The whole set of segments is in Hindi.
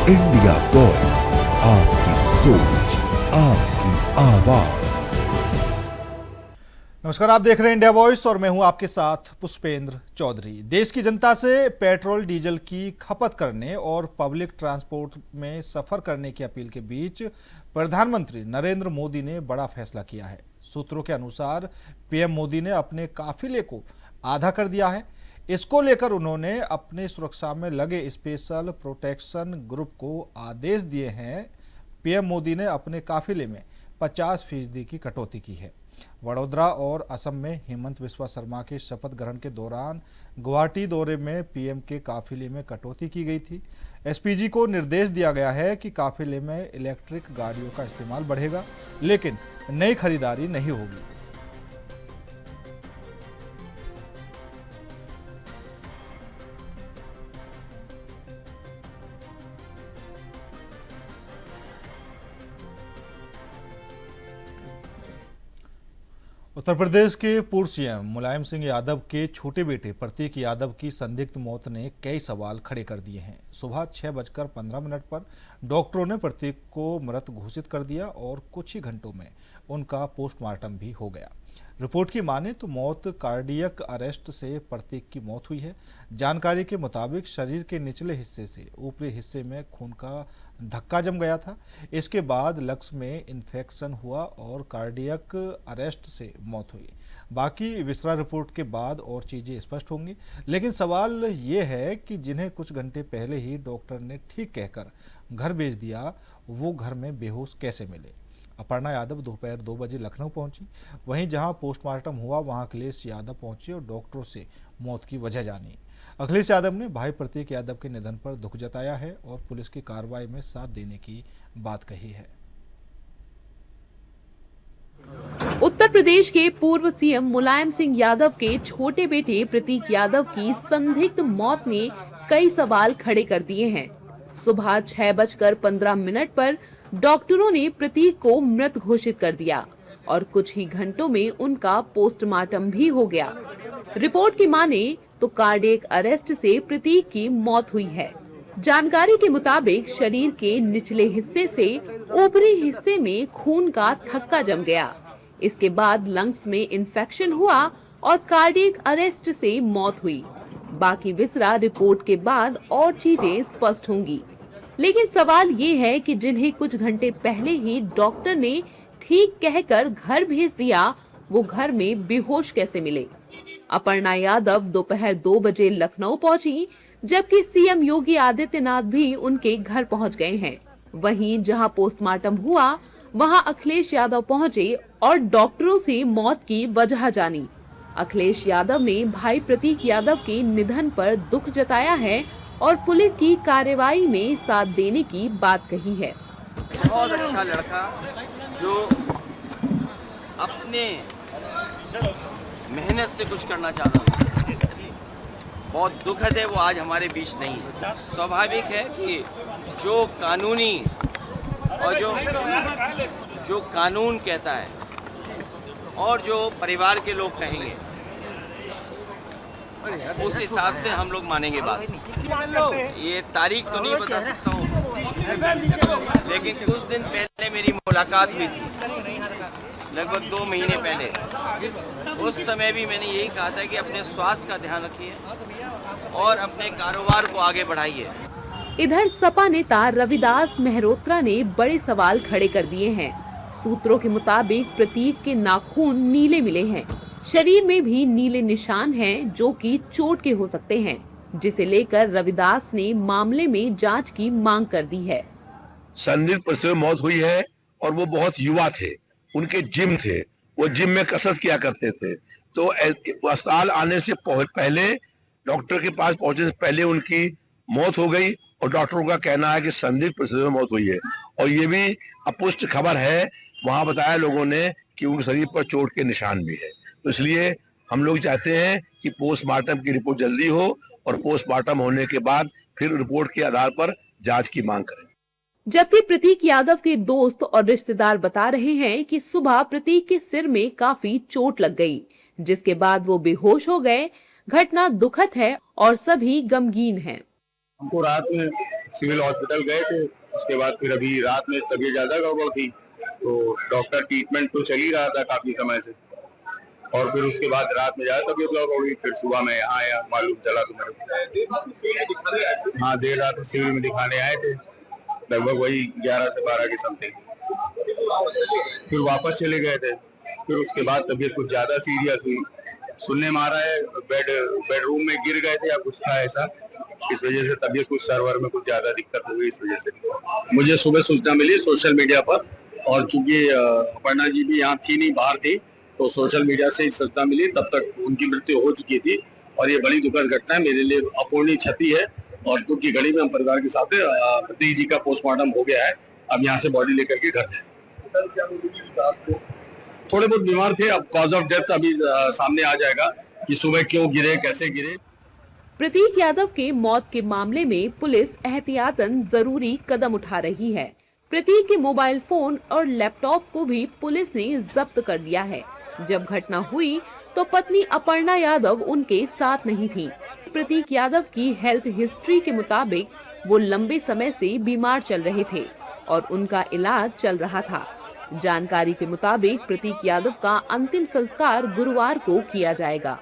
इंडिया वॉइस, आपकी सोच, आपकी आवाज। नमस्कार, आप देख रहे हैं इंडिया वॉइस और मैं हूं आपके साथ पुष्पेंद्र चौधरी। देश की जनता से पेट्रोल डीजल की खपत करने और पब्लिक ट्रांसपोर्ट में सफर करने की अपील के बीच प्रधानमंत्री नरेंद्र मोदी ने बड़ा फैसला किया है। सूत्रों के अनुसार पीएम मोदी ने अपने काफिले को आधा कर दिया है। इसको लेकर उन्होंने अपने सुरक्षा में लगे स्पेशल प्रोटेक्शन ग्रुप को आदेश दिए हैं। पीएम मोदी ने अपने काफिले में 50% की कटौती की है। वडोदरा और असम में हेमंत बिस्वा शर्मा के शपथ ग्रहण के दौरान गुवाहाटी दौरे में पीएम के काफिले में कटौती की गई थी। एसपीजी को निर्देश दिया गया है कि काफिले में इलेक्ट्रिक गाड़ियों का इस्तेमाल बढ़ेगा, लेकिन नई खरीदारी नहीं होगी। उत्तर प्रदेश के पूर्व सीएम मुलायम सिंह यादव के छोटे बेटे प्रतीक यादव की संदिग्ध मौत ने कई सवाल खड़े कर दिए हैं। सुबह 6:15 पर डॉक्टरों ने प्रतीक को मृत घोषित कर दिया और कुछ ही घंटों में उनका पोस्टमार्टम भी हो गया। रिपोर्ट की माने तो मौत कार्डियक अरेस्ट से प्रतीक की मौत हुई है। जानकारी के मुताबिक शरीर के निचले हिस्से से ऊपरी हिस्से में खून का धक्का जम गया था। इसके बाद लंग्स में इन्फेक्शन हुआ और कार्डियक अरेस्ट से मौत हुई। बाकी विसरा रिपोर्ट के बाद और चीजें स्पष्ट होंगी, लेकिन सवाल ये है कि जिन्हें कुछ घंटे पहले ही डॉक्टर ने ठीक कहकर घर भेज दिया, वो घर में बेहोश कैसे मिले। अपर्णा यादव दोपहर 2 बजे लखनऊ पहुंची। वहीं जहां पोस्टमार्टम हुआ वहां अखिलेश यादव पहुंचे और डॉक्टरों से मौत की वजह जानी। अखिलेश यादव ने भाई प्रतीक यादव के निधन पर दुख जताया है और पुलिस की कार्रवाई में साथ देने की बात कही है। उत्तर प्रदेश के पूर्व सीएम मुलायम सिंह यादव के छोटे बेटे प्रतीक यादव की संदिग्ध मौत ने कई सवाल खड़े कर दिए हैं। सुबह 6:15 पर डॉक्टरों ने प्रतीक को मृत घोषित कर दिया और कुछ ही घंटों में उनका पोस्टमार्टम भी हो गया। रिपोर्ट की माने तो कार्डियक अरेस्ट से प्रतीक की मौत हुई है। जानकारी के मुताबिक शरीर के निचले हिस्से से ऊपरी हिस्से में खून का थक्का जम गया। इसके बाद लंग्स में इन्फेक्शन हुआ और कार्डियक अरेस्ट से मौत हुई। बाकी विसरा रिपोर्ट के बाद और चीजें स्पष्ट होंगी, लेकिन सवाल ये है कि जिन्हें कुछ घंटे पहले ही डॉक्टर ने ठीक कहकर घर भेज दिया, वो घर में बेहोश कैसे मिले। अपर्णा यादव दोपहर 2 बजे लखनऊ पहुंची, जबकि सीएम योगी आदित्यनाथ भी उनके घर पहुंच गए हैं। वहीं जहां पोस्टमार्टम हुआ वहां अखिलेश यादव पहुंचे और डॉक्टरों से मौत की वजह जानी। अखिलेश यादव ने भाई प्रतीक यादव के निधन पर दुख जताया है और पुलिस की कार्रवाई में साथ देने की बात कही है। बहुत अच्छा लड़का जो अपने मेहनत से कुछ करना चाहता था। बहुत दुखद है वो आज हमारे बीच नहीं है। स्वाभाविक है कि जो कानूनी और जो कानून कहता है और जो परिवार के लोग कहेंगे, उस हिसाब से हम लोग मानेंगे बात। ये तारीख तो नहीं बता सकता हूँ, लेकिन कुछ दिन पहले मेरी मुलाकात हुई थी, लगभग 2 महीने पहले। उस समय भी मैंने यही कहा था कि अपने स्वास्थ्य का ध्यान रखिए और अपने कारोबार को आगे बढ़ाइए। इधर सपा नेता रविदास मेहरोत्रा ने बड़े सवाल खड़े कर दिए हैं। सूत्रों के मुताबिक प्रतीक के नाखून नीले मिले हैं। शरीर में भी नीले निशान हैं, जो कि चोट के हो सकते हैं, जिसे लेकर रविदास ने मामले में जांच की मांग कर दी है। संदिग्ध परिस्थिति में मौत हुई है और वो बहुत युवा थे, उनके जिम थे, वो जिम में कसरत किया करते थे। तो अस्पताल आने से पहले, डॉक्टर के पास पहुंचने से पहले उनकी मौत हो गई और डॉक्टरों का कहना है कि संदिग्ध परिस्थिति में मौत हुई है। और ये भी अपुष्ट खबर है, वहां बताया लोगों ने कि उनके शरीर पर चोट के निशान भी है। तो इसलिए हम लोग चाहते हैं कि पोस्टमार्टम की रिपोर्ट जल्दी हो और पोस्टमार्टम होने के बाद फिर रिपोर्ट के आधार पर जांच की मांग करें। जबकि प्रतीक यादव के दोस्त और रिश्तेदार बता रहे हैं कि सुबह प्रतीक के सिर में काफी चोट लग गई, जिसके बाद वो बेहोश हो गए। घटना दुखद है और सभी गमगीन हैं। हमको रात में सिविल हॉस्पिटल गए थे। उसके बाद फिर अभी रात में तबीयत ज्यादा गड़बड़ थी, तो डॉक्टर ट्रीटमेंट तो चल ही रहा था काफी समय से, और फिर उसके बाद रात में ज्यादा तबीयत गड़बड़ हुई। फिर सुबह में यहाँ आया, मालूम चला तो मेरे को। हाँ, देर रात सिविल में दिखाने आए थे, लगभग वही 11 से 12 के समथिंग। फिर वापस चले गए थे। फिर उसके बाद तबीयत कुछ ज्यादा सीरियस हुई, सुनने में आ रहा है बेडरूम में गिर गए थे या कुछ था ऐसा, इस वजह से तबीयत कुछ सर्वर में कुछ ज्यादा दिक्कत हो गई, इस वजह से। मुझे सुबह सूचना मिली सोशल मीडिया पर, और चूंकि अपर्णा जी भी यहाँ थी नहीं, बाहर थी, तो सोशल मीडिया से ही सूचना मिली। तब तक उनकी मृत्यु हो चुकी थी, और ये बड़ी दुखद घटना है, मेरे लिए अपूर्णीय क्षति है। और दुख की घड़ी में हम परिवार के साथ प्रतीक जी का पोस्टमार्टम हो गया है, अब यहाँ से बॉडी लेकर के घर जाए। थोड़े बहुत बीमार थे, अब कॉज ऑफ डेथ अभी सामने आ जाएगा कि सुबह क्यों गिरे, कैसे गिरे। प्रतीक यादव के मौत के मामले में पुलिस एहतियातन जरूरी कदम उठा रही है। प्रतीक के मोबाइल फोन और लैपटॉप को भी पुलिस ने जब्त कर लिया है। जब घटना हुई तो पत्नी अपर्णा यादव उनके साथ नहीं थी। प्रतीक यादव की हेल्थ हिस्ट्री के मुताबिक वो लंबे समय से बीमार चल रहे थे और उनका इलाज चल रहा था। जानकारी के मुताबिक प्रतीक यादव का अंतिम संस्कार गुरुवार को किया जाएगा।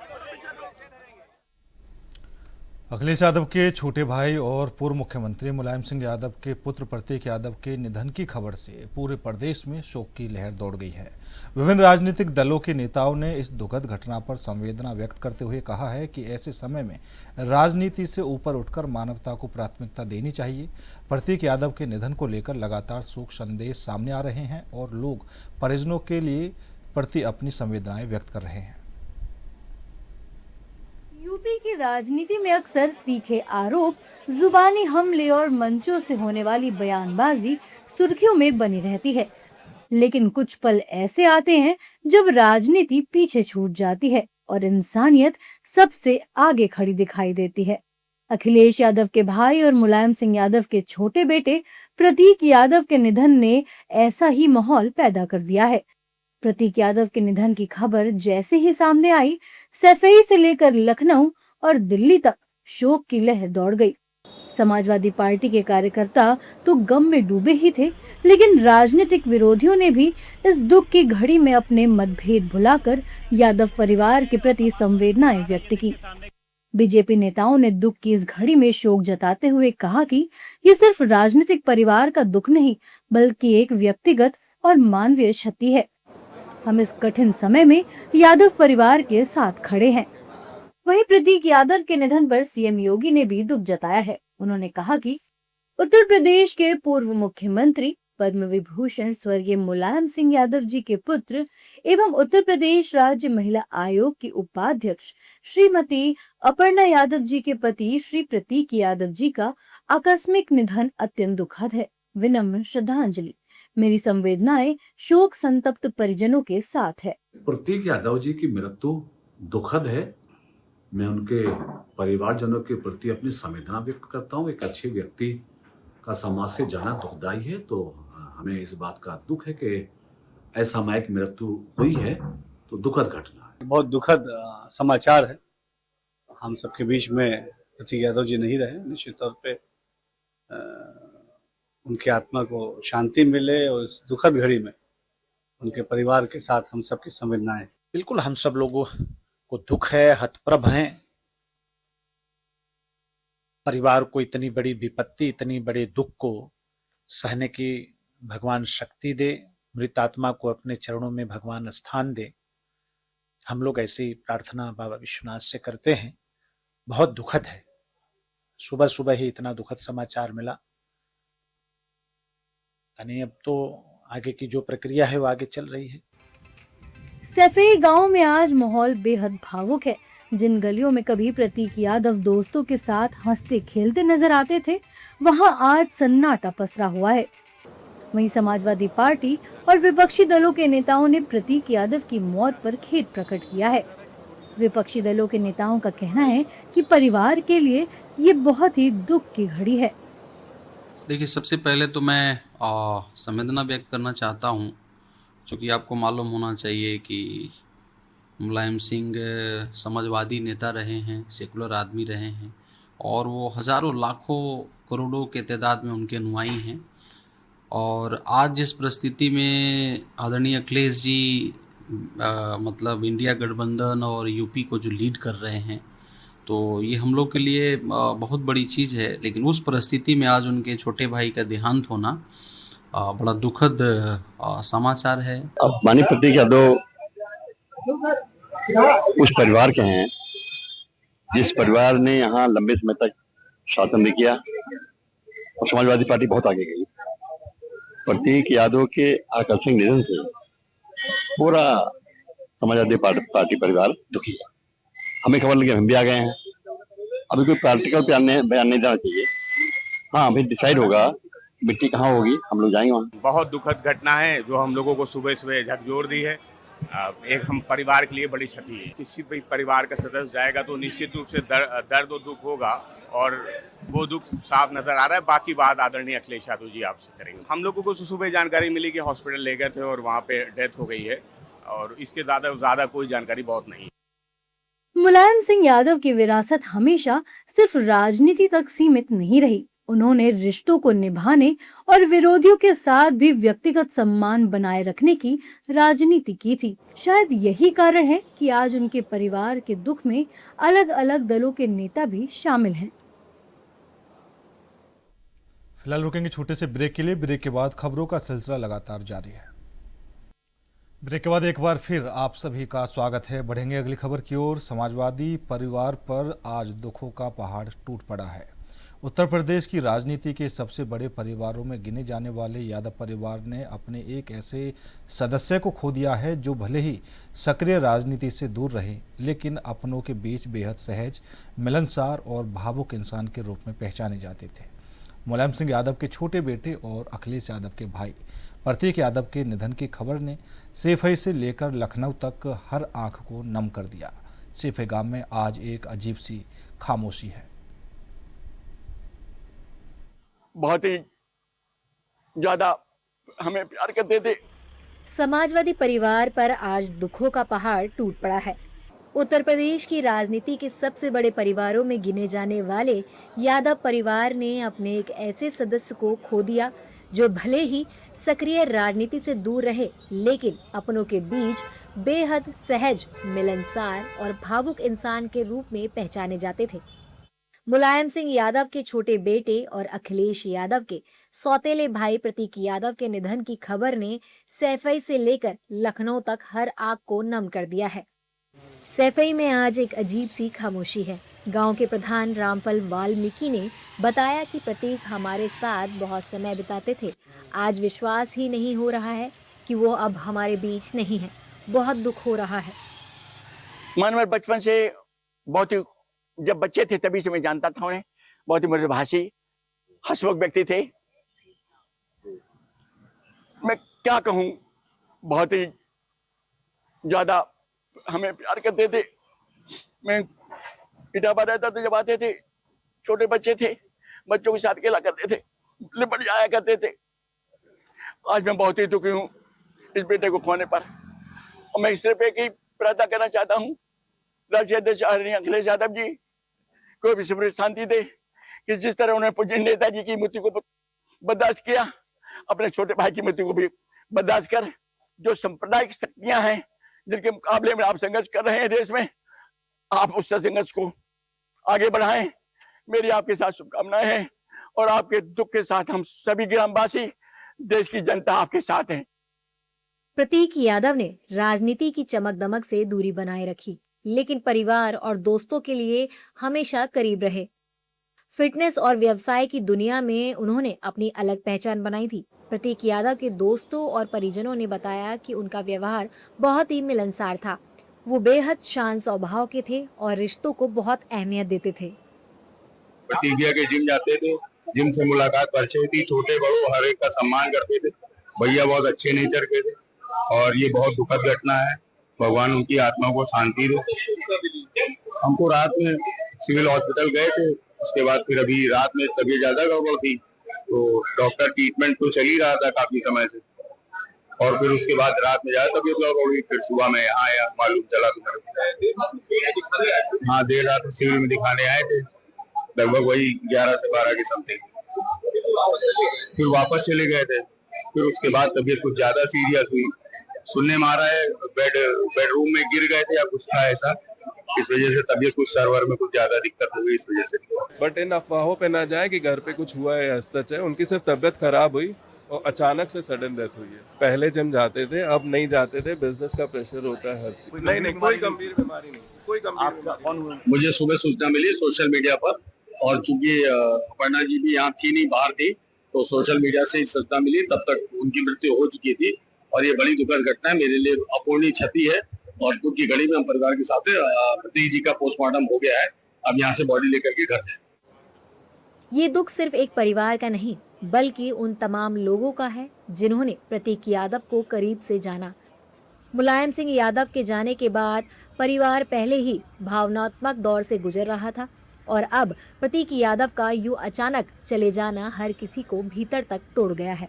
अखिलेश यादव के छोटे भाई और पूर्व मुख्यमंत्री मुलायम सिंह यादव के पुत्र प्रतीक यादव के निधन की खबर से पूरे प्रदेश में शोक की लहर दौड़ गई है। विभिन्न राजनीतिक दलों के नेताओं ने इस दुखद घटना पर संवेदना व्यक्त करते हुए कहा है कि ऐसे समय में राजनीति से ऊपर उठकर मानवता को प्राथमिकता देनी चाहिए। प्रतीक यादव के निधन को लेकर लगातार शोक संदेश सामने आ रहे हैं और लोग परिजनों के लिए प्रति अपनी संवेदनाएं व्यक्त कर रहे हैं। यूपी की राजनीति में अक्सर तीखे आरोप, जुबानी हमले और मंचों से होने वाली बयानबाजी सुर्खियों में बनी रहती है। लेकिन कुछ पल ऐसे आते हैं जब राजनीति पीछे छूट जाती है और इंसानियत सबसे आगे खड़ी दिखाई देती है। अखिलेश यादव के भाई और मुलायम सिंह यादव के छोटे बेटे प्रतीक यादव के निधन ने ऐसा ही माहौल पैदा कर दिया है। प्रतीक यादव के निधन की खबर जैसे ही सामने आई, सैफई से लेकर लखनऊ और दिल्ली तक शोक की लहर दौड़ गई। समाजवादी पार्टी के कार्यकर्ता तो गम में डूबे ही थे, लेकिन राजनीतिक विरोधियों ने भी इस दुख की घड़ी में अपने मतभेद भुलाकर यादव परिवार के प्रति संवेदनाएं व्यक्त की। बीजेपी नेताओं ने दुख की इस घड़ी में शोक जताते हुए कहा कि ये सिर्फ राजनीतिक परिवार का दुख नहीं, बल्कि एक व्यक्तिगत और मानवीय क्षति है। हम इस कठिन समय में यादव परिवार के साथ खड़े हैं। वहीं प्रतीक यादव के निधन पर सीएम योगी ने भी दुख जताया है। उन्होंने कहा कि उत्तर प्रदेश के पूर्व मुख्यमंत्री पद्म विभूषण स्वर्गीय मुलायम सिंह यादव जी के पुत्र एवं उत्तर प्रदेश राज्य महिला आयोग की उपाध्यक्ष श्रीमती अपर्णा यादव जी के पति श्री प्रतीक यादव जी का आकस्मिक निधन अत्यंत दुखद है। विनम्र श्रद्धांजलि। मेरी संवेदनाएं शोक संतप्त परिजनों के साथ है। प्रतीक यादव जी की मृत्यु दुखद है। मैं उनके परिवारजनों के प्रति अपनी संवेदना व्यक्त करता हूँ। एक अच्छे व्यक्ति का समाज से जाना दुखदायी है, तो हमें इस बात का दुख है कि असामयिक मृत्यु हुई है, तो दुखद घटना है। बहुत दुखद समाचार है। हम सबके बीच में प्रतीक यादव जी नहीं रहे। निश्चित तौर पे उनकी आत्मा को शांति मिले और इस दुखद घड़ी में उनके परिवार के साथ हम सबकी संवेदनाएं। बिल्कुल हम सब लोगों को दुख है, हतप्रभ हैं। परिवार को इतनी बड़ी विपत्ति, इतनी बड़े दुख को सहने की भगवान शक्ति दे, मृत आत्मा को अपने चरणों में भगवान स्थान दे। हम लोग ऐसी प्रार्थना बाबा विश्वनाथ से करते हैं। बहुत दुखद है। सुबह सुबह ही इतना दुखद समाचार मिला। अब तो आगे की जो प्रक्रिया है वो आगे चल रही है। सैफई गांव में आज माहौल बेहद भावुक है। जिन गलियों में कभी प्रतीक यादव दोस्तों के साथ हंसते खेलते नजर आते थे, वहां आज सन्नाटा पसरा हुआ है। वहीं समाजवादी पार्टी और विपक्षी दलों के नेताओं ने प्रतीक यादव की मौत पर खेद प्रकट किया है। विपक्षी दलों के नेताओं का कहना है कि परिवार के लिए ये बहुत ही दुख की घड़ी है। देखिए, सबसे पहले तो मैं संवेदना व्यक्त करना चाहता हूँ, क्योंकि आपको मालूम होना चाहिए कि मुलायम सिंह समाजवादी नेता रहे हैं, सेकुलर आदमी रहे हैं और वो हज़ारों लाखों करोड़ों के तादाद में उनके अनुयायी हैं। और आज जिस परिस्थिति में आदरणीय अखिलेश जी मतलब इंडिया गठबंधन और यूपी को जो लीड कर रहे हैं, तो ये हम लोग के लिए बहुत बड़ी चीज़ है। लेकिन उस परिस्थिति में आज उनके छोटे भाई का देहांत होना बड़ा दुखद समाचार है। अब माननीय प्रतीक यादव उस परिवार के हैं जिस परिवार ने यहाँ लंबे समय तक शासन भी किया और समाजवादी पार्टी बहुत आगे गई। प्रतीक यादव के आकस्मिक निधन से पूरा समाजवादी पार्टी परिवार दुखी है। हमें खबर लगी, हम भी आ गए हैं। अभी कोई प्रैक्टिकल बयान नहीं देना चाहिए। हाँ, अभी डिसाइड होगा मिट्टी कहाँ होगी, हम लोग जाएंगे वहाँ। बहुत दुखद घटना है जो हम लोगों को सुबह सुबह झकझोर दी है। एक हम परिवार के लिए बड़ी क्षति है। किसी भी परिवार का सदस्य जाएगा तो निश्चित रूप से दर्द और दुख होगा, और वो दुख साफ नजर आ रहा है। बाकी बात आदरणीय अखिलेश यादव जी आपसे करेंगे। हम लोगों को सुबह जानकारी मिली कि हॉस्पिटल ले गए थे और वहाँ पे डेथ हो गई है, और इसके ज्यादा कोई जानकारी बहुत नहीं। मुलायम सिंह यादव की विरासत हमेशा सिर्फ राजनीति तक सीमित नहीं रही। उन्होंने रिश्तों को निभाने और विरोधियों के साथ भी व्यक्तिगत सम्मान बनाए रखने की राजनीति की थी। शायद यही कारण है कि आज उनके परिवार के दुख में अलग अलग दलों के नेता भी शामिल हैं। फिलहाल रुकेंगे छोटे से ब्रेक के लिए। ब्रेक के बाद खबरों का सिलसिला लगातार जारी है। ब्रेक के बाद एक बार फिर आप सभी का स्वागत है। बढ़ेंगे अगली खबर की ओर। समाजवादी परिवार पर आज दुखों का पहाड़ टूट पड़ा है। उत्तर प्रदेश की राजनीति के सबसे बड़े परिवारों में गिने जाने वाले यादव परिवार ने अपने एक ऐसे सदस्य को खो दिया है जो भले ही सक्रिय राजनीति से दूर रहे, लेकिन अपनों के बीच बेहद सहज, मिलनसार और भावुक इंसान के रूप में पहचाने जाते थे। मुलायम सिंह यादव के छोटे बेटे और अखिलेश यादव के भाई प्रतीक यादव के निधन की खबर ने सेफई से लेकर लखनऊ तक हर आंख को नम कर दिया। सेफई गांव में आज एक अजीब सी खामोशी है। बहुत ही ज्यादा हमें प्यार करते थे। समाजवादी परिवार पर आज दुखों का पहाड़ टूट पड़ा है। उत्तर प्रदेश की राजनीति के सबसे बड़े परिवारों में गिने जाने वाले यादव परिवार ने अपने एक ऐसे सदस्य को खो दिया जो भले ही सक्रिय राजनीति से दूर रहे, लेकिन अपनों के बीच बेहद सहज, मिलनसार और भावुक इंसान के रूप में पहचाने जाते थे। मुलायम सिंह यादव के छोटे बेटे और अखिलेश यादव के सौतेले भाई प्रतीक यादव के निधन की खबर ने सैफई से लेकर लखनऊ तक हर आंख को नम कर दिया है। सैफई में आज एक अजीब सी खामोशी है। गांव के प्रधान रामफल वाल्मीकि ने बताया कि प्रतीक हमारे साथ बहुत समय बिताते थे। आज विश्वास ही नहीं हो रहा है कि वो अब हमारे बीच नहीं है। बहुत दुख हो रहा है। मन में बचपन से बहुत ही, जब बच्चे थे तभी से मैं जानता था उन्हें। बहुत ही मृदुभाषी, हंसमुख व्यक्ति थे। मैं क्या कहूँ, बहुत ही ज्यादा हमें प्यार करते थे। मैं इटावा रहता था, जब आते थे छोटे बच्चे थे, बच्चों के साथ खेला करते थे, लिपट जाया करते थे। आज मैं बहुत ही दुखी हूँ इस बेटे को खोने पर, और मैं सिर्फ एक ही प्रार्थना करना चाहता हूँ, राष्ट्रीय अध्यक्ष आदरणीय अखिलेश यादव जी को भी समृद्ध शांति दे कि जिस तरह उन्होंने पूज्य नेताजी की मृत्यु को बर्दाश्त किया, अपने छोटे भाई की मृत्यु को भी बर्दाश्त कर, जो सांप्रदायिक शक्तियां हैं जिनके मुकाबले में आप संघर्ष कर रहे हैं देश में, आप उस संघर्ष को आगे बढ़ाएं। मेरी आपके साथ शुभकामनाएं हैं, और आपके दुख के साथ हम सभी ग्रामवासी, देश की जनता आपके साथ है। प्रतीक यादव ने राजनीति की चमक दमक से दूरी बनाए रखी, लेकिन परिवार और दोस्तों के लिए हमेशा करीब रहे। फिटनेस और व्यवसाय की दुनिया में उन्होंने अपनी अलग पहचान बनाई थी। प्रतीक यादव के दोस्तों और परिजनों ने बताया कि उनका व्यवहार बहुत ही मिलनसार था। वो बेहद शांत स्वभाव के थे और रिश्तों को बहुत अहमियत देते थे। प्रतीक के जिम जाते थे, जिम से मुलाकात परिचय हुई, छोटे बड़ों हर एक का सम्मान करते थे। भैया बहुत अच्छे नेचर के थे, और ये बहुत दुखद घटना है। भगवान उनकी आत्मा को शांति दे। हमको रात में सिविल हॉस्पिटल गए थे, उसके बाद फिर अभी रात में तबीयत ज्यादा गड़बड़ थी, तो डॉक्टर ट्रीटमेंट तो चल ही रहा था काफी समय से, और फिर उसके बाद रात में ज्यादा तबीयत गड़बड़ हुई। फिर सुबह में यहाँ आया, मालूम चला। हाँ, देर रात सिविल में दिखाने आए थे, लगभग वही 11 से 12 के समथिंग। फिर वापस चले गए थे। फिर उसके बाद तबीयत कुछ ज्यादा सीरियस हुई। सुनने में आ रहा है बेडरूम में गिर गए थे या कुछ था ऐसा, इस वजह से तबीयत कुछ सर्वर में कुछ ज्यादा दिक्कत हो गई इस वजह से। बट इन अफवाहों पे ना जाए कि घर पे कुछ हुआ है, सच है उनकी सिर्फ तबीयत खराब हुई और अचानक से सडन डेथ हुई है। पहले जिम जाते थे, अब नहीं जाते थे, बिजनेस का प्रेशर होता है हर चीज। नहीं, कोई गंभीर बीमारी नहीं, कोई गंभीर बीमारी। मुझे सुबह सूचना मिली सोशल मीडिया पर, और चूंकि अपर्णा जी भी यहाँ थी नहीं, बाहर थी, तो सोशल मीडिया से ही सूचना मिली। तब तक उनकी मृत्यु हो चुकी थी और ये बड़ी दुखद घटना है, मेरे लिए अपूर्णीय क्षति है। और दुख की घड़ी में हम परिवार के साथ प्रतीक जी का पोस्टमार्टम हो गया है, अब यहाँ से बॉडी लेकर के घर जाए। ये दुख सिर्फ एक परिवार का नहीं बल्कि उन तमाम लोगों का है जिन्होंने प्रतीक यादव को करीब से जाना। मुलायम सिंह यादव के जाने के बाद परिवार पहले ही भावनात्मक दौर से गुजर रहा था और अब प्रतीक यादव का यूं अचानक चले जाना हर किसी को भीतर तक तोड़ गया है।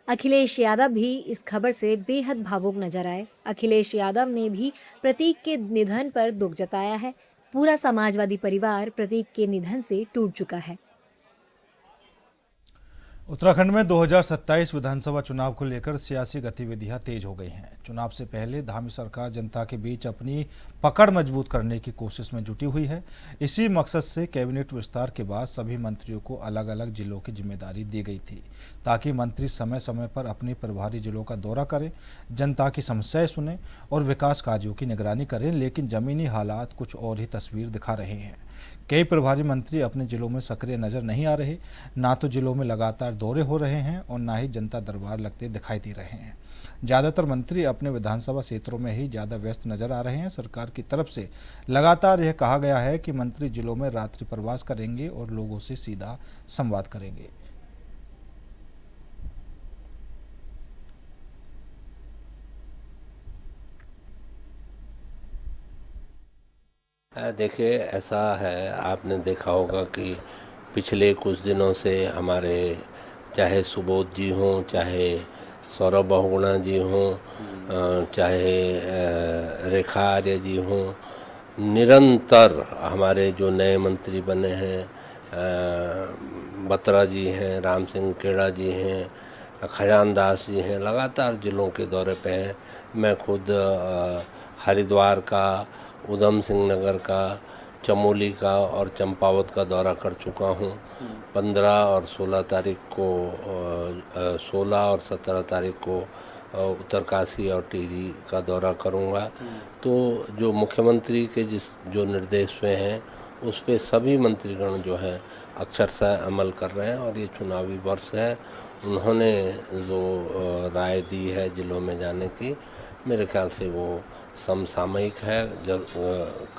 अखिलेश यादव भी इस खबर से बेहद भावुक नजर आए। अखिलेश यादव ने भी प्रतीक के निधन पर दुख जताया है। पूरा समाजवादी परिवार प्रतीक के निधन से टूट चुका है। उत्तराखंड में 2027 विधानसभा चुनाव को लेकर सियासी गतिविधियां तेज हो गई हैं। चुनाव से पहले धामी सरकार जनता के बीच अपनी पकड़ मजबूत करने की कोशिश में जुटी हुई है। इसी मकसद से कैबिनेट विस्तार के बाद सभी मंत्रियों को अलग अलग जिलों की जिम्मेदारी दी गई थी, ताकि मंत्री समय समय पर अपने प्रभारी जिलों का दौरा करें, जनता की समस्याएं सुनें और विकास कार्यों की निगरानी करें। लेकिन जमीनी हालात कुछ और ही तस्वीर दिखा रहे हैं। कई प्रभारी मंत्री अपने जिलों में सक्रिय नजर नहीं आ रहे, ना तो जिलों में लगातार दौरे हो रहे हैं और ना ही जनता दरबार लगते दिखाई दे रहे हैं। ज़्यादातर मंत्री अपने विधानसभा क्षेत्रों में ही ज़्यादा व्यस्त नजर आ रहे हैं। सरकार की तरफ से लगातार यह कहा गया है कि मंत्री जिलों में रात्रि प्रवास करेंगे और लोगों से सीधा संवाद करेंगे। देखिए, ऐसा है, आपने देखा होगा कि पिछले कुछ दिनों से हमारे चाहे सुबोध जी हों, चाहे सौरभ बहुगुणा जी हों, चाहे रेखा आर्य जी हों, निरंतर हमारे जो नए मंत्री बने हैं, बत्रा जी हैं, राम सिंह खेड़ा जी हैं, खजान दास जी हैं, लगातार जिलों के दौरे पे हैं। मैं खुद हरिद्वार का, उधम सिंह नगर का, चमोली का और चंपावत का दौरा कर चुका हूँ। 15 और 16 तारीख को 16 और 17 तारीख को उत्तरकाशी और टिहरी का दौरा करूँगा। तो जो मुख्यमंत्री के जो निर्देश हुए हैं उस पे सभी मंत्रीगण जो हैं अक्षरशः अमल कर रहे हैं। और ये चुनावी वर्ष है, उन्होंने जो राय दी है जिलों में जाने की, मेरे ख्याल से वो समसामयिक है,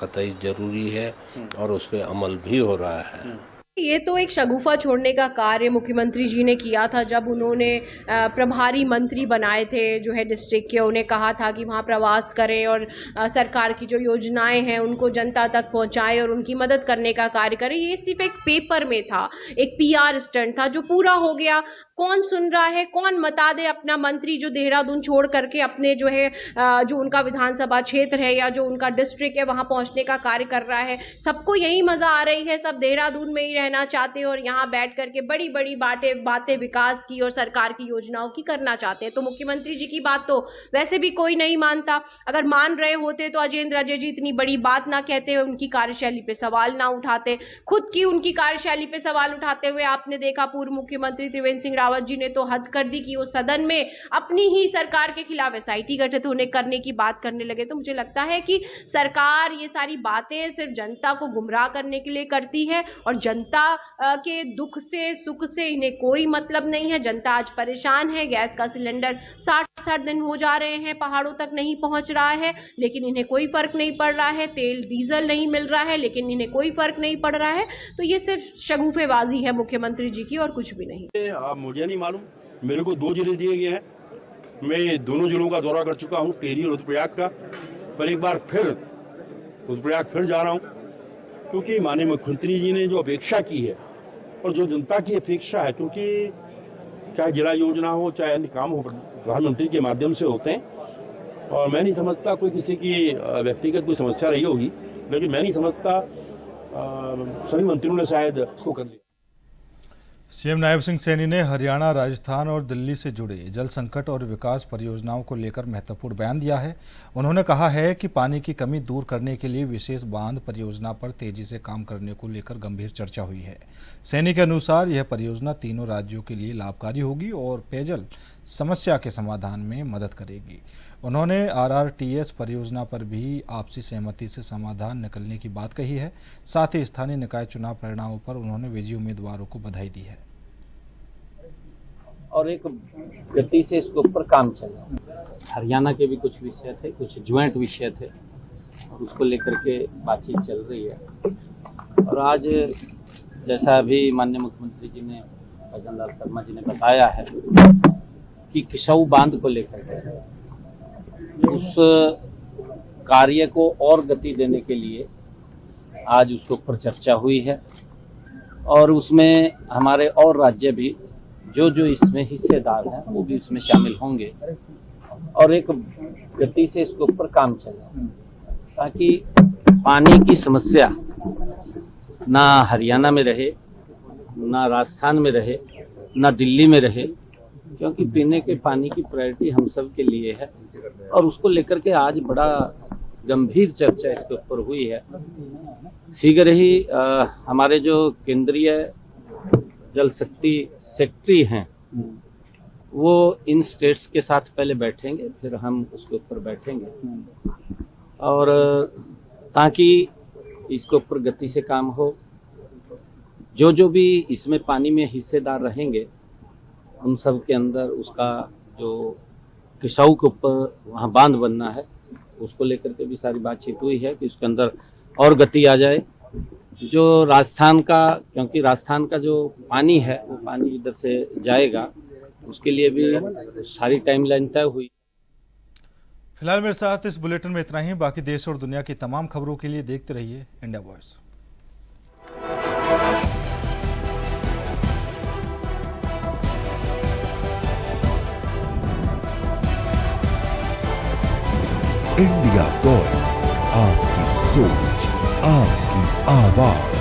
कतई जरूरी है और उस पर अमल भी हो रहा है। ये तो एक शगुफा छोड़ने का कार्य मुख्यमंत्री जी ने किया था जब उन्होंने प्रभारी मंत्री बनाए थे जो है डिस्ट्रिक्ट के। उन्हें कहा था कि वहाँ प्रवास करें और सरकार की जो योजनाएं हैं उनको जनता तक पहुँचाएं और उनकी मदद करने का कार्य करें। ये सिर्फ एक पेपर में था, एक PR स्टंट था जो पूरा हो गया। कौन सुन रहा है, कौन बता दे अपना मंत्री जो देहरादून छोड़ करके अपने जो है जो उनका विधानसभा क्षेत्र है या जो उनका डिस्ट्रिक्ट है वहाँ पहुँचने का कार्य कर रहा है। सबको यही मज़ा आ रही है, सब देहरादून में ही रहना चाहते हैं और यहाँ बैठ करके बड़ी बड़ी बातें विकास की और सरकार की योजनाओं की करना चाहते हैं। तो मुख्यमंत्री जी की बात तो वैसे भी कोई नहीं मानता। अगर मान रहे होते तो अजेंद्र अजय जी इतनी बड़ी बात ना कहते, उनकी कार्यशैली पे सवाल ना उठाते। खुद की उनकी कार्यशैली पे सवाल उठाते हुए आपने देखा पूर्व मुख्यमंत्री त्रिवेंद्र सिंह रावत जी ने तो हद कर दी कि वो सदन में अपनी ही सरकार के खिलाफ SIT गठित करने की बात करने लगे। तो मुझे लगता है कि सरकार ये सारी बातें सिर्फ जनता को गुमराह करने के लिए करती है और जनता के दुख से सुख से इन्हें कोई मतलब नहीं है। जनता आज परेशान है, गैस का सिलेंडर 60-60 दिन हो जा रहे हैं, पहाड़ों तक नहीं पहुंच रहा है लेकिन इन्हें कोई फर्क नहीं पड़ रहा है। तेल डीजल नहीं मिल रहा है लेकिन इन्हें कोई फर्क नहीं पड़ रहा है। तो ये सिर्फ शगुफेबाजी है मुख्यमंत्री जी की और कुछ भी नहीं। आप मुझे नहीं मालूम, मेरे को 2 जिले दिए गए हैं, मैं दोनों जिलों का दौरा कर चुका हूँ, टिहरी और रुद्रप्रयाग का। पर एक बार फिर रुद्रप्रयाग फिर जा रहा हूँ क्योंकि माननीय मुख्यमंत्री जी ने जो अपेक्षा की है और जो जनता की अपेक्षा है, क्योंकि चाहे जिला योजना हो चाहे अन्य काम हो प्रधानमंत्री के माध्यम से होते हैं। और मैं नहीं समझता कोई किसी की व्यक्तिगत कोई समस्या रही होगी, लेकिन मैं नहीं समझता सभी मंत्रियों ने शायद उसको कर लिया। सीएम नायब सिंह सैनी ने हरियाणा, राजस्थान और दिल्ली से जुड़े जल संकट और विकास परियोजनाओं को लेकर महत्वपूर्ण बयान दिया है। उन्होंने कहा है कि पानी की कमी दूर करने के लिए विशेष बांध परियोजना पर तेजी से काम करने को लेकर गंभीर चर्चा हुई है। सैनी के अनुसार यह परियोजना तीनों राज्यों के लिए लाभकारी होगी और पेयजल समस्या के समाधान में मदद करेगी। उन्होंने RRTS परियोजना पर भी आपसी सहमति से समाधान निकलने की बात कही है। साथ ही स्थानीय निकाय चुनाव परिणामों पर उन्होंने विजयी उम्मीदवारों को बधाई दी है और एक गति से इसके ऊपर काम चला। हरियाणा के भी कुछ विषय थे, कुछ ज्वाइंट विषय थे और उसको लेकर के बातचीत चल रही है। और आज जैसा अभी माननीय मुख्यमंत्री जी ने, भजनलाल शर्मा जी ने बताया है कि किसाऊ बांध को लेकर उस कार्य को और गति देने के लिए आज उसके ऊपर चर्चा हुई है और उसमें हमारे और राज्य भी जो इसमें हिस्सेदार हैं वो भी उसमें शामिल होंगे और एक गति से इसके ऊपर काम चले ताकि पानी की समस्या ना हरियाणा में रहे, ना राजस्थान में रहे, ना दिल्ली में रहे, क्योंकि पीने के पानी की प्रायोरिटी हम सब के लिए है और उसको लेकर के आज बड़ा गंभीर चर्चा इसके ऊपर हुई है। शीघ्र ही हमारे जो केंद्रीय जल शक्ति सेक्रेटरी हैं वो इन स्टेट्स के साथ पहले बैठेंगे, फिर हम उसके ऊपर बैठेंगे और ताकि इसके ऊपर गति से काम हो। जो भी इसमें पानी में हिस्सेदार रहेंगे उन सब के अंदर उसका जो किसाऊ के ऊपर वहाँ बांध बनना है उसको लेकर के भी सारी बातचीत हुई है कि उसके अंदर और गति आ जाए। जो राजस्थान का, क्योंकि राजस्थान का जो पानी है वो पानी इधर से जाएगा, उसके लिए भी सारी टाइमलाइन तय हुई। फिलहाल मेरे साथ इस बुलेटिन में इतना ही। बाकी देश और दुनिया की तमाम खबरों के लिए देखते रहिए इंडिया वॉइस। इंडिया वॉइस, आपकी सोच, आपकी आवाज।